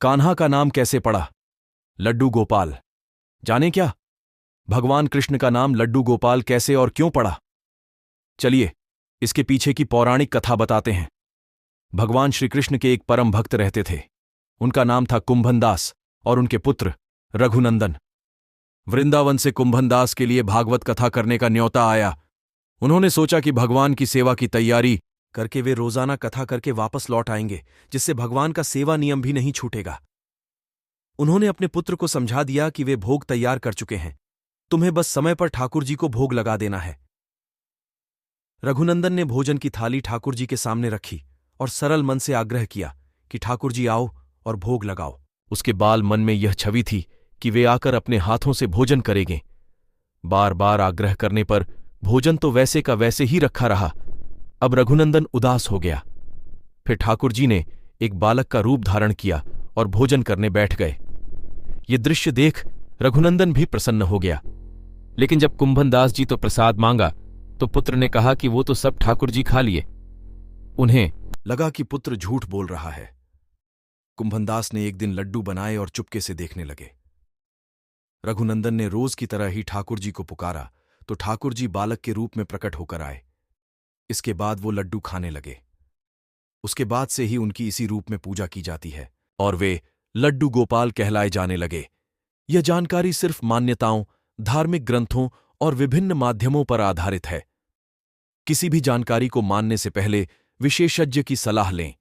कान्हा का नाम कैसे पड़ा? लड्डू गोपाल। जाने क्या, भगवान कृष्ण का नाम लड्डू गोपाल कैसे और क्यों पड़ा? चलिए इसके पीछे की पौराणिक कथा बताते हैं। भगवान श्री कृष्ण के एक परम भक्त रहते थे। उनका नाम था कुंभनदास और उनके पुत्र रघुनंदन। वृंदावन से कुंभनदास के लिए भागवत कथा करने का न्योता आया। उन्होंने सोचा कि भगवान की सेवा की तैयारी करके वे रोजाना कथा करके वापस लौट आएंगे, जिससे भगवान का सेवा नियम भी नहीं छूटेगा। उन्होंने अपने पुत्र को समझा दिया कि वे भोग तैयार कर चुके हैं, तुम्हें बस समय पर ठाकुर जी को भोग लगा देना है। रघुनंदन ने भोजन की थाली ठाकुर जी के सामने रखी और सरल मन से आग्रह किया कि ठाकुर जी आओ और भोग लगाओ। उसके बाल मन में यह छवि थी कि वे आकर अपने हाथों से भोजन करेंगे। बार बार आग्रह करने पर भोजन तो वैसे का वैसे ही रखा रहा। अब रघुनंदन उदास हो गया। फिर ठाकुर जी ने एक बालक का रूप धारण किया और भोजन करने बैठ गए। ये दृश्य देख रघुनंदन भी प्रसन्न हो गया। लेकिन जब कुंभनदास जी तो प्रसाद मांगा तो पुत्र ने कहा कि वो तो सब ठाकुर जी खा लिए। उन्हें लगा कि पुत्र झूठ बोल रहा है। कुंभनदास ने एक दिन लड्डू बनाए और चुपके से देखने लगे। रघुनंदन ने रोज की तरह ही ठाकुर जी को पुकारा तो ठाकुर जी बालक के रूप में प्रकट होकर आए। इसके बाद वो लड्डू खाने लगे। उसके बाद से ही उनकी इसी रूप में पूजा की जाती है और वे लड्डू गोपाल कहलाए जाने लगे। यह जानकारी सिर्फ मान्यताओं, धार्मिक ग्रंथों और विभिन्न माध्यमों पर आधारित है। किसी भी जानकारी को मानने से पहले विशेषज्ञ की सलाह लें।